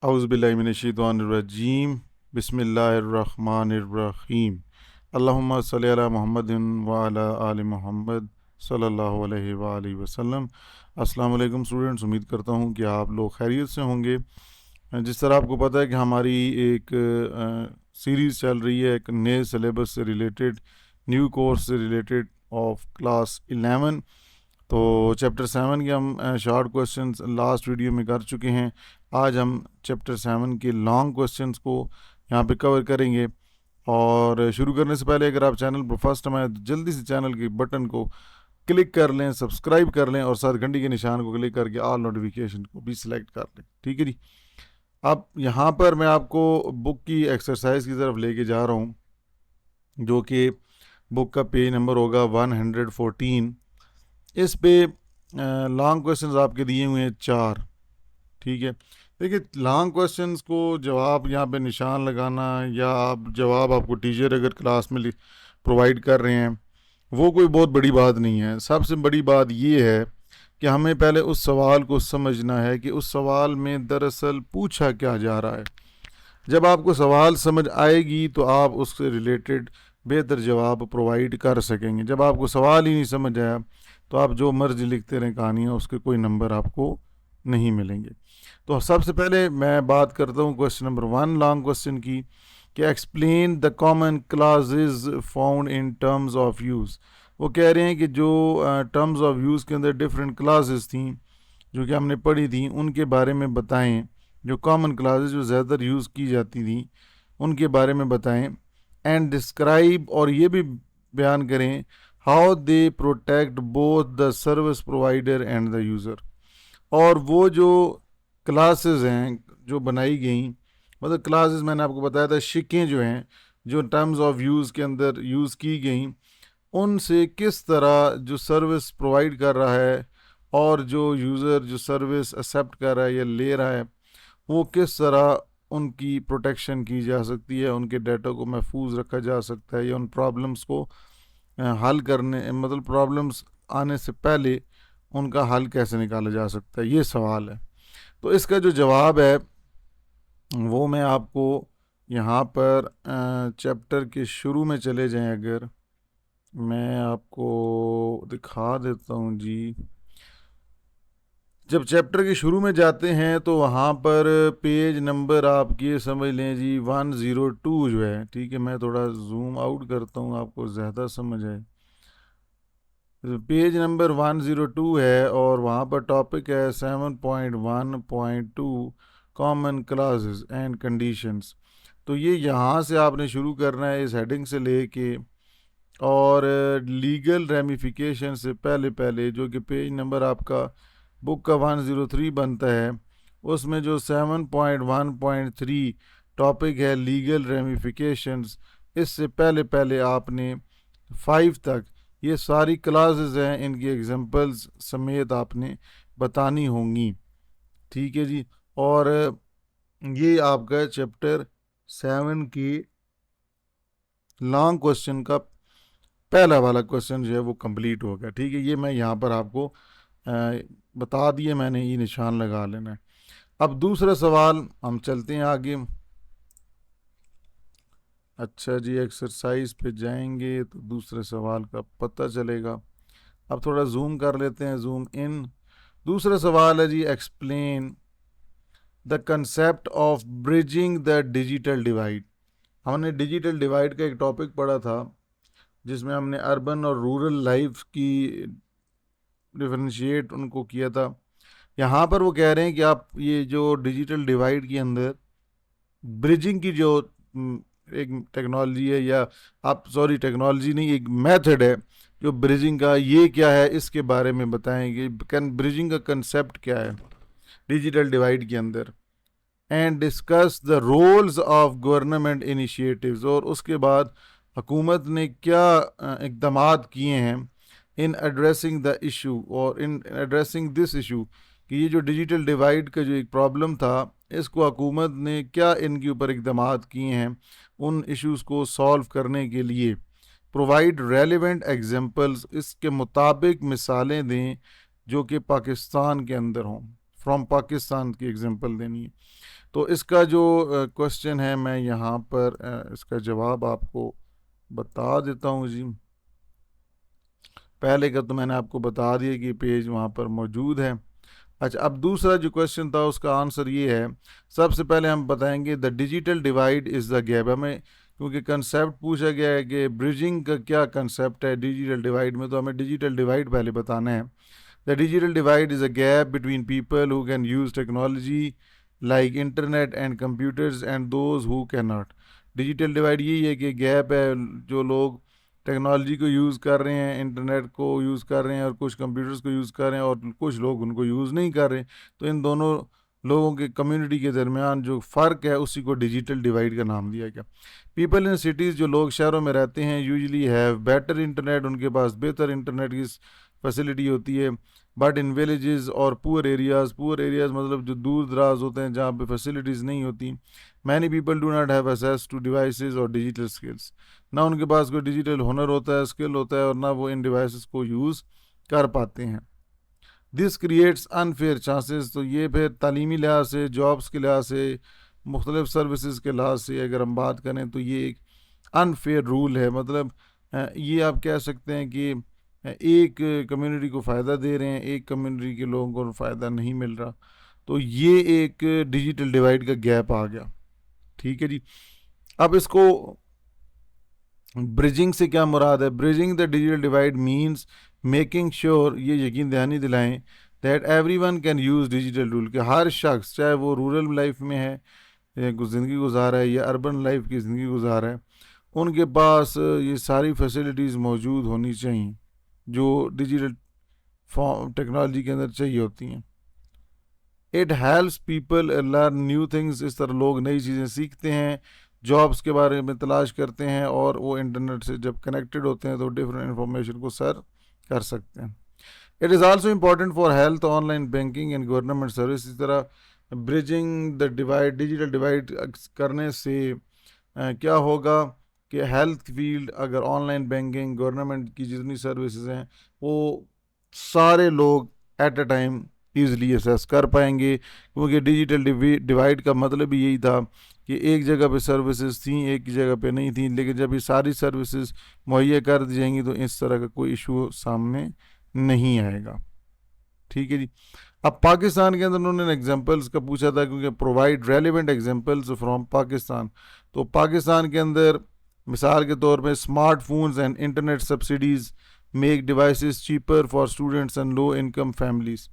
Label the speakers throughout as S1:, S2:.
S1: औज़ुबिल्लाहिमिनश्शैतानिर्रजीम बिस्मिल्लाहिर्रहमानिर्रहीम अल्लाहुम्मा सल्लि अला मुहम्मदिन व अला आलि मुहम्मद सल्लल्लाहु अलैहि व आलिहि वसल्लम। अस्सलाम वालेकुम स्टूडेंट्स, उम्मीद करता हूँ कि आप लोग खैरियत से होंगे। जिस तरह आपको पता है कि हमारी एक सीरीज़ चल रही है एक नए सिलेबस से रिलेटेड, न्यू कोर्स से रिलेटेड ऑफ क्लास 11। तो चैप्टर 7 के हम शॉर्ट क्वेश्चंस लास्ट वीडियो में कर चुके हैं। आज हम चैप्टर 7 के लॉन्ग क्वेश्चंस को यहाँ पे कवर करेंगे। और शुरू करने से पहले अगर आप चैनल पर फर्स्ट टाइम आए तो जल्दी से चैनल के बटन को क्लिक कर लें, सब्सक्राइब कर लें और साथ घंटी के निशान को क्लिक करके ऑल नोटिफिकेशन को भी सिलेक्ट कर लें। ठीक है जी। अब यहाँ पर मैं आपको बुक की एक्सरसाइज की तरफ लेके जा रहा हूँ, जो कि बुक का पेज नंबर होगा 114। इस पे लॉन्ग क्वेश्चंस आपके दिए हुए हैं 4। ठीक है, देखिए लॉन्ग क्वेश्चंस को जवाब यहाँ पे निशान लगाना या आप जवाब आपको टीचर अगर क्लास में प्रोवाइड कर रहे हैं वो कोई बहुत बड़ी बात नहीं है। सबसे बड़ी बात ये है कि हमें पहले उस सवाल को समझना है कि उस सवाल में दरअसल पूछा क्या जा रहा है। जब आपको सवाल समझ आएगी तो आप उससे रिलेटेड बेहतर जवाब प्रोवाइड कर सकेंगे। जब आपको सवाल ही नहीं समझ आया तो आप जो मर्जी लिखते रहें कहानियाँ, उसके कोई नंबर आपको नहीं मिलेंगे। तो सबसे पहले मैं बात करता हूँ क्वेश्चन नंबर 1 लॉन्ग क्वेश्चन की, कि explain the common classes found in terms of use. वो कह रहे हैं कि जो टर्म्स ऑफ यूज़ के अंदर डिफरेंट क्लासेस थी जो कि हमने पढ़ी थी, उनके बारे में बताएं। जो कॉमन क्लासेस जो ज़्यादातर यूज़ की जाती थी उनके बारे में बताएं। एंड डिस्क्राइब, और ये भी बयान करें, how they protect both the service provider and the user. और वो जो क्लासेस हैं जो बनाई गई, मतलब क्लासेस मैंने आपको बताया था शिकें जो हैं जो टर्म्स ऑफ यूज़ के अंदर यूज़ की गई, उनसे किस तरह जो सर्विस प्रोवाइड कर रहा है और जो यूज़र जो सर्विस एक्सेप्ट कर रहा है या ले रहा है, वो किस तरह उनकी प्रोटेक्शन की जा सकती है, उनके डाटा को महफूज रखा जा सकता है, या उन प्रॉब्लम्स को हल करने, मतलब प्रॉब्लम्स आने से पहले उनका हल कैसे निकाला जा सकता है, ये सवाल है। तो इसका जो जवाब है वो मैं आपको यहाँ पर चैप्टर के शुरू में चले जाएं, अगर मैं आपको दिखा देता हूँ जी। जब चैप्टर के शुरू में जाते हैं तो वहाँ पर पेज नंबर आप ये समझ लें जी 102 जो है। ठीक है, मैं थोड़ा जूम आउट करता हूँ आपको ज़्यादा समझ आए। पेज नंबर 102 है और वहाँ पर टॉपिक है 7.1.2 कॉमन क्लासेस एंड कंडीशंस। तो ये यहाँ से आपने शुरू करना है, इस हेडिंग से लेके, और लीगल रेमिफिकेशन से पहले पहले जो कि पेज नंबर आपका बुक का 103 बनता है, उसमें जो 7.1.3 टॉपिक है लीगल रेमिफिकेशंस, इससे पहले पहले आपने 5 तक ये सारी क्लासेस हैं, इनकी एग्जांपल्स समेत आपने बतानी होंगी। ठीक है जी। और ये आपका चैप्टर 7 की लॉन्ग क्वेश्चन का पहला वाला क्वेश्चन जो है वो कंप्लीट हो गया। ठीक है, ये मैं यहाँ पर आपको बता दिए मैंने, ये निशान लगा लेना है। अब दूसरा सवाल हम चलते हैं आगे। अच्छा जी, एक्सरसाइज पे जाएंगे तो दूसरे सवाल का पता चलेगा। अब थोड़ा जूम कर लेते हैं, जूम इन। दूसरा सवाल है जी, explain the concept of bridging the digital divide. हमने डिजिटल डिवाइड का एक टॉपिक पढ़ा था जिसमें हमने अर्बन और रूरल लाइफ की डिफरेंशिएट उनको किया था। यहाँ पर वो कह रहे हैं कि आप ये जो डिजिटल डिवाइड के अंदर ब्रिजिंग की जो एक टेक्नोलॉजी है, या आप सॉरी टेक्नोलॉजी नहीं, एक मेथड है जो ब्रिजिंग का, ये क्या है इसके बारे में बताएंगे। ब्रिजिंग का कंसेप्ट क्या है डिजिटल डिवाइड के अंदर, and discuss the roles of government initiatives, और उसके बाद हुकूमत ने क्या इक़दामात किए हैं इन एड्रेसिंग द इशू, और इन एड्रेसिंग दिस इशू, कि ये जो डिजिटल डिवाइड का जो एक प्रॉब्लम था, इसको हुकूमत ने क्या इनके ऊपर इक़दामात किए हैं उन इश्यूज़ को सॉल्व करने के लिए। प्रोवाइड रेलिवेंट एग्जांपल्स, इसके मुताबिक मिसालें दें जो कि पाकिस्तान के अंदर हों, फ्रॉम पाकिस्तान की एग्जांपल देनी है। तो इसका जो क्वेश्चन है मैं यहाँ पर इसका जवाब आपको बता देता हूँ जी। पहले का तो मैंने आपको बता दिया कि पेज वहाँ पर मौजूद है। अच्छा, अब दूसरा जो क्वेश्चन था उसका आंसर ये है। सबसे पहले हम बताएंगे the digital divide is the gap. हमें क्योंकि कंसेप्ट पूछा गया है कि ब्रिजिंग का क्या कंसेप्ट है डिजिटल डिवाइड में, तो हमें डिजिटल डिवाइड पहले बताना है। The digital divide is a gap between people who can use technology like internet and computers and those who can not. Digital divide यही है कि गैप है, जो लोग टेक्नोलॉजी को यूज़ कर रहे हैं, इंटरनेट को यूज़ कर रहे हैं और कुछ कंप्यूटर्स को यूज़ कर रहे हैं और कुछ लोग उनको यूज़ नहीं कर रहे। तो इन दोनों लोगों के कम्युनिटी के दरमियान जो फ़र्क है उसी को डिजिटल डिवाइड का नाम दिया गया। पीपल इन सिटीज़, जो लोग शहरों में रहते हैं, यूजली हैव बेटर इंटरनेट, उनके पास बेहतर इंटरनेट की फैसिलिटी होती है। बट इन विलेजेस और पुअर एरियाज़ मतलब जो दूर दराज होते हैं जहाँ पे फैसिलिटीज़ नहीं होती, many people do not have access to devices और डिजिटल स्किल्स। ना उनके पास कोई डिजिटल हुनर होता है, स्किल होता है, और ना वो इन डिवाइसेस को यूज़ कर पाते हैं। This creates unfair chances. तो ये फिर तालीमी लिहाज से, जॉब्स के लिहाज से, मुख्तलिफ सर्विसेज के लिहाज से अगर हम बात करें तो ये एक अनफेयर रूल है। मतलब ये आप कह सकते हैं कि एक कम्युनिटी को फ़ायदा दे रहे हैं, एक कम्युनिटी के लोगों को फ़ायदा नहीं मिल रहा। तो ये एक डिजिटल डिवाइड का गैप आ गया। ठीक है जी। अब इसको ब्रिजिंग से क्या मुराद है? Bridging the digital divide means making sure, ये यकीन दहानी दिलाएं, that everyone can use digital tool, कि हर शख्स, चाहे वो रूरल लाइफ में है ज़िंदगी गुजार रहा है या अर्बन लाइफ की ज़िंदगी गुजार रहा है, उनके पास ये सारी फैसिलिटीज़ मौजूद होनी चाहिए जो डिजिटल फॉर्म टेक्नोलॉजी के अंदर चाहिए होती हैं। It helps people learn new things, इस तरह लोग नई चीज़ें सीखते हैं, जॉब्स के बारे में तलाश करते हैं, और वो इंटरनेट से जब कनेक्टेड होते हैं तो डिफरेंट इंफॉर्मेशन को सर्च कर सकते हैं। It is also important for health, online banking and government service. इस तरह bridging the divide, digital divide करने से क्या होगा कि हेल्थ फील्ड, अगर ऑनलाइन बैंकिंग, गवर्नमेंट की जितनी सर्विसेज हैं, वो सारे लोग at a time easily access कर पाएंगे। क्योंकि डिजिटल डिवाइड का मतलब ही यही था कि एक जगह पे सर्विसेज थी, एक जगह पे नहीं थी, लेकिन जब ये सारी सर्विसेज मुहैया कर दी जाएंगी तो इस तरह का कोई इशू सामने नहीं आएगा। ठीक है जी। अब पाकिस्तान के अंदर उन्होंने एग्जांपल्स का पूछा था, क्योंकि provide relevant examples from Pakistan. तो पाकिस्तान के अंदर मिसाल के तौर पे smartphones and internet subsidies make devices cheaper for students and low income families.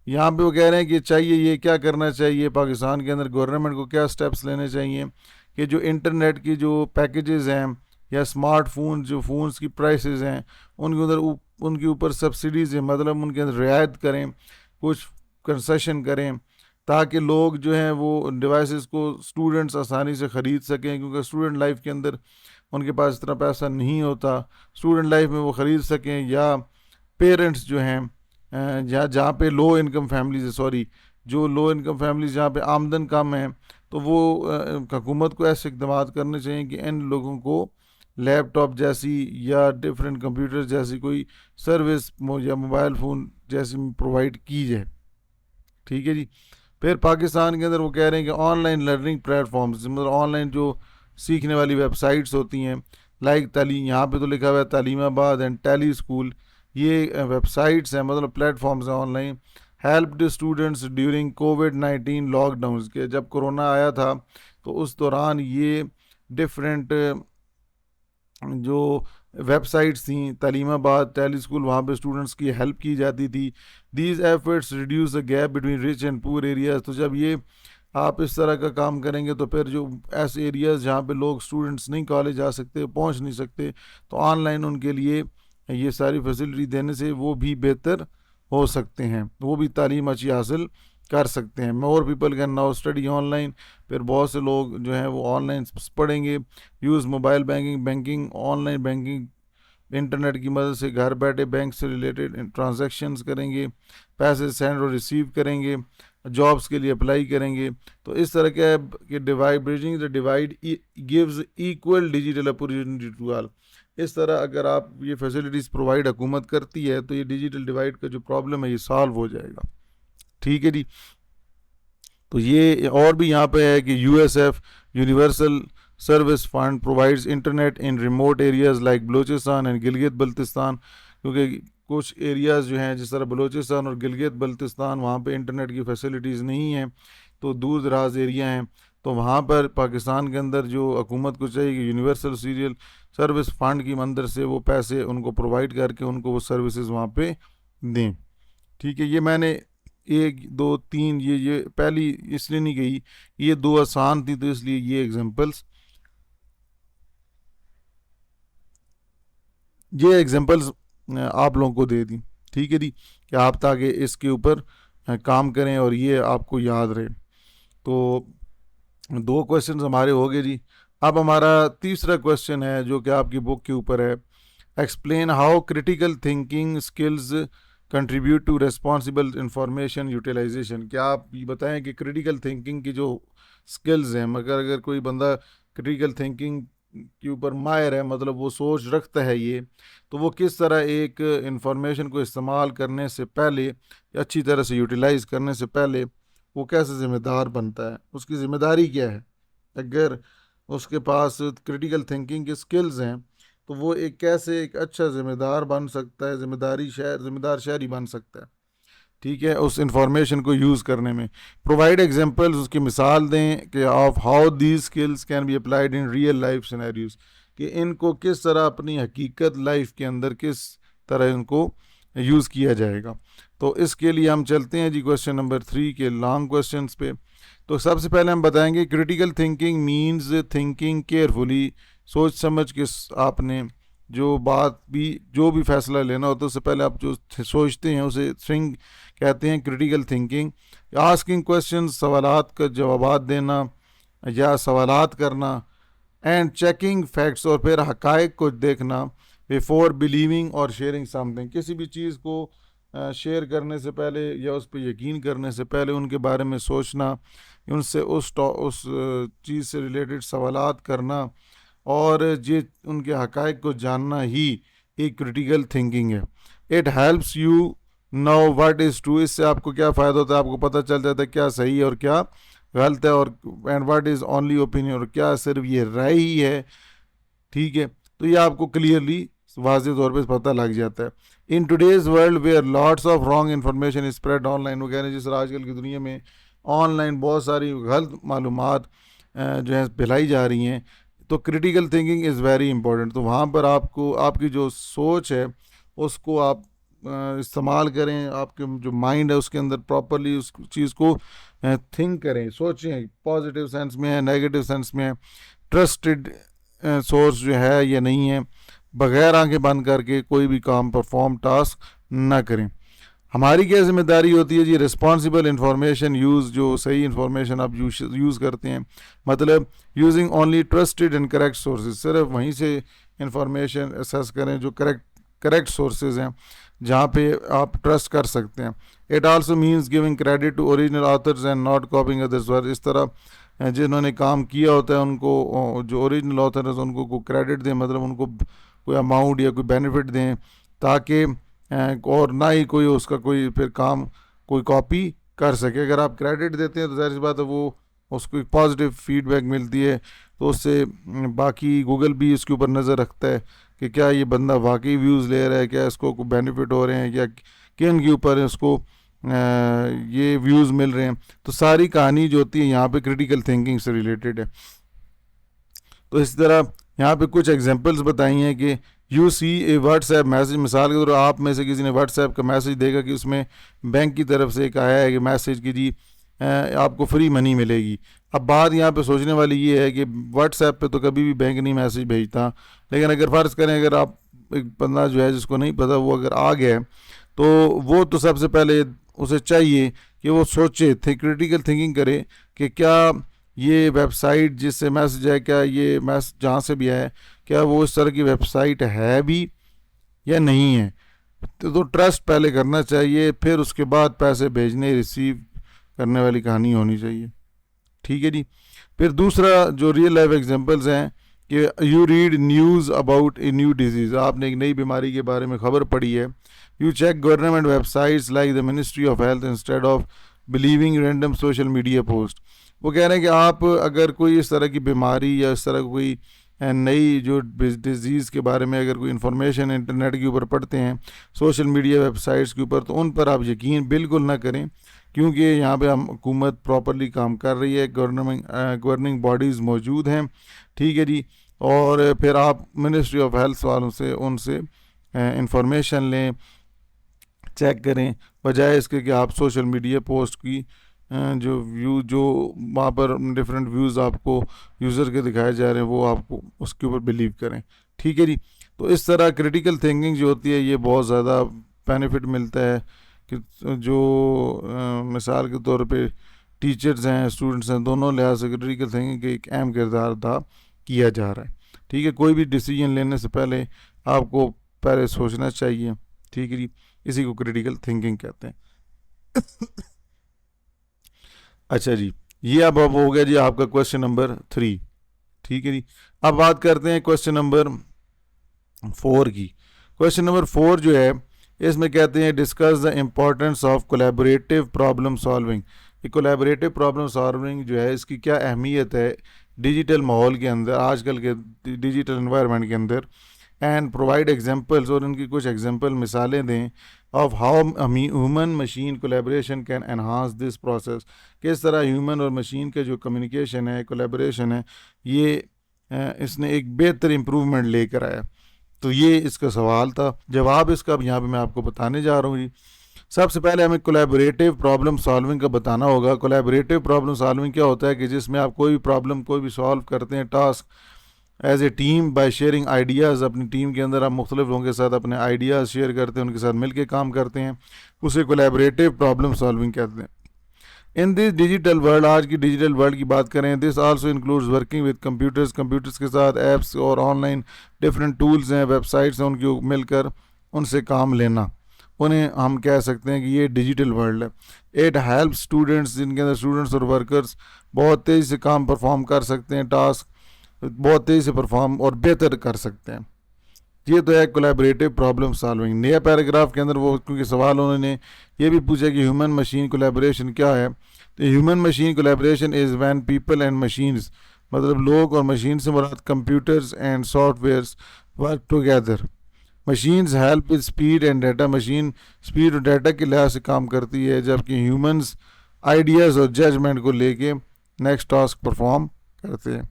S1: यहाँ पे वो कह रहे हैं कि चाहिए, ये क्या करना चाहिए पाकिस्तान के अंदर, गवर्नमेंट को क्या स्टेप्स लेने चाहिए कि जो इंटरनेट की जो पैकेजेस हैं या स्मार्टफोन जो फ़ोन्स की प्राइसेस हैं उनके अंदर उनके ऊपर सब्सिडीज़ हैं, मतलब उनके अंदर रियायत करें, कुछ कंसेशन करें, ताकि लोग जो हैं वो डिवाइसेस को स्टूडेंट्स आसानी से ख़रीद सकें। क्योंकि स्टूडेंट लाइफ के अंदर उनके पास इतना पैसा नहीं होता, स्टूडेंट लाइफ में वो ख़रीद सकें, या पेरेंट्स जो हैं जहाँ जहाँ पे लो इनकम फैमिलीज है, सॉरी, जो लो इनकम फैमिलीज जहाँ पे आमदन कम है, तो वो हुकूमत को ऐसे इकदाम करने चाहिए कि इन लोगों को लैपटॉप जैसी या डिफरेंट कंप्यूटर जैसी कोई सर्विस या मोबाइल फ़ोन जैसी प्रोवाइड की जाए। ठीक है जी। फिर पाकिस्तान के अंदर वो कह रहे हैं कि ऑनलाइन लर्निंग प्लेटफॉर्म्स, मतलब ऑनलाइन जो सीखने वाली वेबसाइट्स होती हैं, लाइक तालीम, यहाँ पे तो लिखा हुआ है तालीमाबाद एंड टेली स्कूल, ये वेबसाइट्स हैं, मतलब प्लेटफॉर्म्स हैं ऑनलाइन, हेल्प्ड स्टूडेंट्स ड्यूरिंग कोविड-19 लॉकडाउन के, जब कोरोना आया था तो उस दौरान ये डिफरेंट जो वेबसाइट्स थी, तालीमाबाद, टेली स्कूल, वहाँ पे स्टूडेंट्स की हेल्प की जाती थी। These efforts reduce the gap between rich and poor areas. तो जब ये आप इस तरह का काम करेंगे तो फिर जो ऐसे एरियाज़ जहाँ पे लोग स्टूडेंट्स नहीं कॉलेज जा सकते, पहुँच नहीं सकते, तो ऑनलाइन उनके लिए ये सारी फैसिलिटी देने से वो भी बेहतर हो सकते हैं, वो भी तालीम अच्छी हासिल कर सकते हैं। More people can now study online. फिर बहुत से लोग जो हैं वो ऑनलाइन पढ़ेंगे। Use mobile banking online banking, internet की मदद से घर बैठे बैंक से रिलेटेड ट्रांजैक्शंस करेंगे, पैसे सेंड और रिसीव करेंगे, जॉब्स के लिए अप्लाई करेंगे। तो इस तरह क्या है कि divide, bridging the divide gives equal digital opportunity to all. इस तरह अगर आप ये फैसिलिटीज़ प्रोवाइड हुकूमत करती है तो ये डिजिटल डिवाइड का जो प्रॉब्लम है ये सॉल्व हो जाएगा। ठीक है जी। तो ये और भी यहाँ पे है कि USF universal service fund provides internet in remote areas like Balochistan and Gilgit Baltistan, क्योंकि कुछ एरियाज़ जो हैं जिस तरह बलूचिस्तान और गिलगित बल्तिस्तान वहाँ पे इंटरनेट की फैसिलिटीज़ नहीं हैं, तो दूर दराज एरिया हैं, तो वहाँ पर पाकिस्तान के अंदर जो हुकूमत को चाहिए कि यूनिवर्सल सीरियल सर्विस फंड की मंदर से वो पैसे उनको प्रोवाइड करके उनको वो सर्विसेज वहाँ पे दें। ठीक है, ये मैंने एक दो तीन ये पहली इसलिए नहीं गई, ये दो आसान थी तो इसलिए ये एग्जांपल्स आप लोगों को दे दी। ठीक है जी, कि आप ताकि इसके ऊपर काम करें और ये आपको याद रहे। तो दो क्वेश्चन हमारे हो गए जी। अब हमारा तीसरा क्वेश्चन है जो कि आपकी बुक के ऊपर है, explain how critical thinking skills contribute to responsible information utilization. क्या आप ये बताएं कि क्रिटिकल थिंकिंग की जो स्किल्स हैं, मगर अगर कोई बंदा क्रिटिकल थिंकिंग के ऊपर माहिर है, मतलब वो सोच रखता है ये, तो वो किस तरह एक इंफॉर्मेशन को इस्तेमाल करने से पहले, अच्छी तरह से यूटिलाइज करने से पहले वो कैसे ज़िम्मेदार बनता है, उसकी ज़िम्मेदारी क्या है। अगर उसके पास क्रिटिकल थिंकिंग के स्किल्स हैं तो वो एक कैसे एक अच्छा ज़िम्मेदार बन सकता है, ज़िम्मेदार शहरी बन सकता है। ठीक है, उस इंफॉर्मेशन को यूज़ करने में प्रोवाइड एग्जांपल्स, उसकी मिसाल दें कि of how these skills can be applied in real life scenarios, कि इनको किस तरह अपनी हकीकत लाइफ के अंदर किस तरह इनको यूज़ किया जाएगा। तो इसके लिए हम चलते हैं जी क्वेश्चन नंबर 3 के लॉन्ग क्वेश्चंस पे। तो सबसे पहले हम बताएंगे critical thinking means thinking carefully, सोच समझ के आपने जो भी फैसला लेना होता है उससे पहले आप जो सोचते हैं उसे थिंक कहते हैं क्रिटिकल थिंकिंग। आस्किंग क्वेश्चन, सवालात का जवाबात देना या सवालात करना, एंड चेकिंग फैक्ट्स, और फिर हकायक को देखना, बिफोर बिलीविंग और शेयरिंग समथिंग, किसी भी चीज़ को शेयर करने से पहले या उस पर यकीन करने से पहले उनके बारे में सोचना, उनसे उस चीज़ से रिलेटेड सवालात करना और ये उनके हकायक को जानना ही एक क्रिटिकल थिंकिंग है। It helps you know what is true, इससे आपको क्या फ़ायदा होता है, आपको पता चल जाता है क्या सही है और क्या गलत है, और and what is only opinion, और क्या सिर्फ ये राय ही है। ठीक है, तो ये आपको क्लियरली वाज़ेह तौर पे पता लग जाता है। In today's world where lots of wrong information spread online वगैरह, जिस तरह आजकल की दुनिया में ऑनलाइन बहुत सारी गलत मालूमात जो है फैलाई जा रही हैं, तो critical thinking is very important. तो वहाँ पर आपको आपकी जो सोच है उसको आप इस्तेमाल करें, आपके जो माइंड है उसके अंदर प्रॉपरली उस चीज़ को थिंक करें, सोचें, पॉजिटिव सेंस में है, नेगेटिव सेंस में है, ट्रस्टेड सोर्स जो है या नहीं है, बगैर आंखें बंद करके कोई भी काम परफॉर्म टास्क ना करें। हमारी क्या जिम्मेदारी होती है जी, रिस्पॉन्सिबल इंफॉर्मेशन यूज़, जो सही इंफॉर्मेशन आप यूज़ करते हैं, मतलब using only trusted and correct sources, सिर्फ वहीं से इंफॉर्मेशन एसेस करें जो करेक्ट सोर्सेज हैं, जहाँ पे आप ट्रस्ट कर सकते हैं। It also means giving credit to original authors and not copying others work, इस तरह जिन्होंने काम किया होता है उनको, जो ओरिजिनल ऑथर है उनको क्रेडिट दें, मतलब उनको कोई अमाउंट या कोई बेनिफिट दें, ताकि और ना ही कोई उसका कोई फिर काम कोई कॉपी कर सके। अगर आप क्रेडिट देते हैं तो जाहिर सी बात है वो उसको एक पॉजिटिव फीडबैक मिलती है, तो उससे बाकी गूगल भी इसके ऊपर नज़र रखता है कि क्या ये बंदा वाकई व्यूज़ ले रहा है, क्या इसको कोई बेनिफिट हो रहे हैं, या किन के ऊपर इसको ये व्यूज़ मिल रहे हैं। तो सारी कहानी जो होती है यहाँ पे क्रिटिकल थिंकिंग से रिलेटेड है। तो इस तरह यहाँ पे कुछ एग्जांपल्स बताई हैं कि you see a WhatsApp message, मिसाल के तौर आप में से किसी ने व्हाट्सएप का मैसेज देखा कि उसमें बैंक की तरफ से एक आया है कि मैसेज की जी आपको फ्री मनी मिलेगी। अब बात यहाँ पे सोचने वाली ये है कि व्हाट्सएप पे तो कभी भी बैंक नहीं मैसेज भेजता, लेकिन अगर फ़र्ज़ करें अगर आप एक बंदा जो है जिसको नहीं पता वो अगर आ गया तो वो तो सबसे पहले उसे चाहिए कि वो सोचे क्रिटिकल थिंकिंग करे कि क्या ये वेबसाइट जिससे मैसेज है, क्या ये मैसेज जहाँ से भी है क्या वो इस तरह की वेबसाइट है भी या नहीं है। तो ट्रस्ट पहले करना चाहिए, फिर उसके बाद पैसे भेजने रिसीव करने वाली कहानी होनी चाहिए। ठीक है जी। फिर दूसरा जो रियल लाइफ एग्जांपल्स हैं कि you read news about a new disease, आपने एक नई बीमारी के बारे में खबर पढ़ी है, you check government websites like the ministry of health instead of believing random social media post. वो कह रहे हैं कि आप अगर कोई इस तरह की बीमारी या इस तरह कोई नई जो डिजीज़ के बारे में अगर कोई इन्फॉर्मेशन इंटरनेट के ऊपर पढ़ते हैं, सोशल मीडिया वेबसाइट्स के ऊपर, तो उन पर आप यकीन बिल्कुल ना करें, क्योंकि यहाँ पे हम हुकूमत प्रॉपरली काम कर रही है, गवर्निंग बॉडीज़ मौजूद हैं, ठीक है जी। और फिर आप मिनिस्ट्री ऑफ हेल्थ वालों से उनसे इंफॉर्मेशन लें, चेक करें, बजाय इसके कि आप सोशल मीडिया पोस्ट की जो व्यू जो वहाँ पर डिफरेंट व्यूज़ आपको यूज़र के दिखाए जा रहे हैं वो आपको उसके ऊपर बिलीव करें, ठीक है जी। तो इस तरह क्रिटिकल थिंकिंग जो होती है ये बहुत ज़्यादा बेनिफिट मिलता है कि जो मिसाल के तौर पे टीचर्स हैं, स्टूडेंट्स हैं, दोनों लिहाज से क्रिटिकल थिंकिंग का एक अहम किरदार अदा किया जा रहा है, ठीक है। कोई भी डिसीजन लेने से पहले आपको पहले सोचना चाहिए, ठीक है जी। इसी को क्रिटिकल थिंकिंग कहते हैं। अच्छा जी, ये अब हो गया जी आपका क्वेश्चन नंबर 3, ठीक है जी। अब बात करते हैं क्वेश्चन नंबर 4 की। क्वेश्चन नंबर 4 जो है इसमें कहते हैं discuss the importance of collaborative problem solving. ये कोलैबोरेटिव प्रॉब्लम सॉल्विंग जो है इसकी क्या अहमियत है डिजिटल माहौल के अंदर, आजकल के डिजिटल एनवायरनमेंट के अंदर, एंड प्रोवाइड एग्जांपल्स, और इनकी कुछ एग्जांपल मिसालें दें of how human machine collaboration can enhance this process. किस तरह ह्यूमन और मशीन का जो कम्युनिकेशन है, कोलैबोरेशन है, ये इसने एक बेहतर इम्प्रूवमेंट लेकर आया। तो ये इसका सवाल था। जवाब इसका अब यहाँ पे मैं आपको बताने जा रहा हूँ जी। सबसे पहले हमें कोलैबोरेटिव प्रॉब्लम सॉल्विंग का बताना होगा। कोलैबोरेटिव प्रॉब्लम सॉल्विंग क्या होता है कि जिसमें आप कोई भी प्रॉब्लम कोई भी सॉल्व करते हैं, task as a team by sharing ideas. अपनी टीम के अंदर आप मुख्तलिफ लोगों के साथ अपने आइडियाज़ शेयर करते हैं, उनके साथ मिलकर काम करते हैं, उसे कोलैबोरेटिव प्रॉब्लम सॉल्विंग कहते हैं। इन दिस डिजिटल वर्ल्ड, आज की डिजिटल वर्ल्ड की बात करें, this also includes working with computers, computers के साथ ऐप्स और ऑनलाइन डिफरेंट टूल्स हैं, वेबसाइट्स हैं, उनकी मिलकर उनसे काम लेना, उन्हें हम कह सकते हैं कि ये डिजिटल वर्ल्ड है। इट हेल्प स्टूडेंट्स, जिनके अंदर स्टूडेंट्स और वर्कर्स बहुत तेज़ी से काम परफॉर्म कर सकते हैं, टास्क बहुत तेज़ी से परफॉर्म और बेहतर कर सकते हैं। ये तो है कोलैबोरेटिव प्रॉब्लम सॉल्विंग। नया पैराग्राफ के अंदर वो क्योंकि सवाल उन्होंने ये भी पूछा कि ह्यूमन मशीन कोलैबोरेशन क्या है, तो human machine collaboration is when people and machines, मतलब लोग और मशीन से मुराद computers and softwares work together. Machines help with speed and data, machine speed और डाटा के लिहाज से काम करती है, जबकि ह्यूमंस आइडियाज़ और जजमेंट को लेके नेक्स्ट टास्क परफॉर्म करते हैं।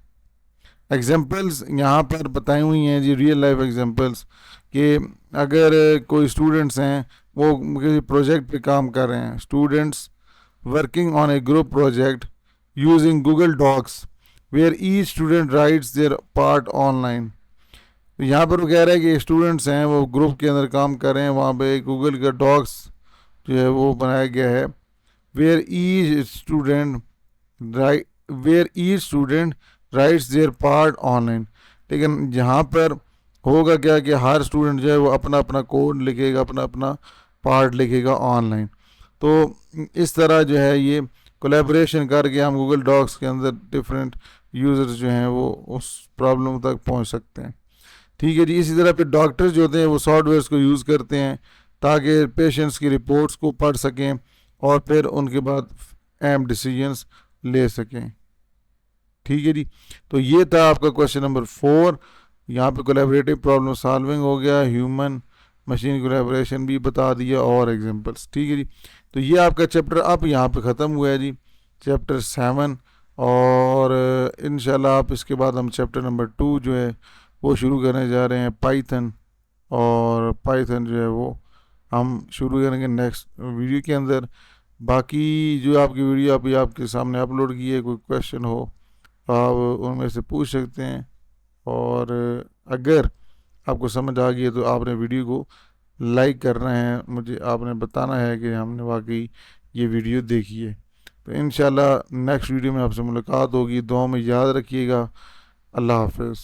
S1: एग्जांपल्स यहाँ पर बताई हुई हैं जी, रियल लाइफ एग्जांपल्स, कि अगर कोई स्टूडेंट्स हैं वो किसी प्रोजेक्ट पे काम कर रहे हैं, students working on a group project using Google Docs where each student writes their part online. तो यहाँ पर वो कह रहे हैं कि स्टूडेंट्स हैं वो ग्रुप के अंदर काम कर रहे हैं, वहाँ पे गूगल का डॉक्स जो है वो बनाया गया है, where each student writes their part online. लेकिन यहाँ पर होगा क्या कि हर स्टूडेंट जो है वो अपना अपना कोड लिखेगा, अपना अपना पार्ट लिखेगा ऑनलाइन। तो इस तरह जो है ये कोलैबोरेशन करके हम गूगल डॉक्स के अंदर डिफरेंट यूज़र्स जो हैं वो उस प्रॉब्लम तक पहुंच सकते हैं, ठीक है जी। इसी तरह फिर डॉक्टर्स जो होते हैं वो सॉफ्टवेयर्स को यूज़ करते हैं ताकि पेशेंट्स की रिपोर्ट्स को पढ़ सकें और फिर उनके बाद अहम डिसीजंस ले सकें, ठीक है जी। तो ये था आपका क्वेश्चन नंबर 4। यहाँ पे कोलैबोरेटिव प्रॉब्लम सॉल्विंग हो गया, ह्यूमन मशीन कोलैबोरेशन भी बता दिया और एग्जांपल्स, ठीक है जी। तो ये आपका चैप्टर अब यहाँ पे ख़त्म हुआ है जी, चैप्टर 7। और इंशाल्लाह आप इसके बाद हम चैप्टर नंबर 2 जो है वो शुरू करने जा रहे हैं, पाइथन। और पाइथन जो है वो हम शुरू करेंगे नेक्स्ट वीडियो के अंदर। बाकी जो आपकी वीडियो अभी आपके सामने अपलोड की है, कोई क्वेश्चन हो आप उनमें से पूछ सकते हैं। और अगर आपको समझ आ गई है तो आपने वीडियो को लाइक करना है, मुझे आपने बताना है कि हमने वाकई ये वीडियो देखी है। तो इंशाल्लाह नेक्स्ट वीडियो में आपसे मुलाकात होगी। दुआ में याद रखिएगा। अल्लाह हाफ़िज़।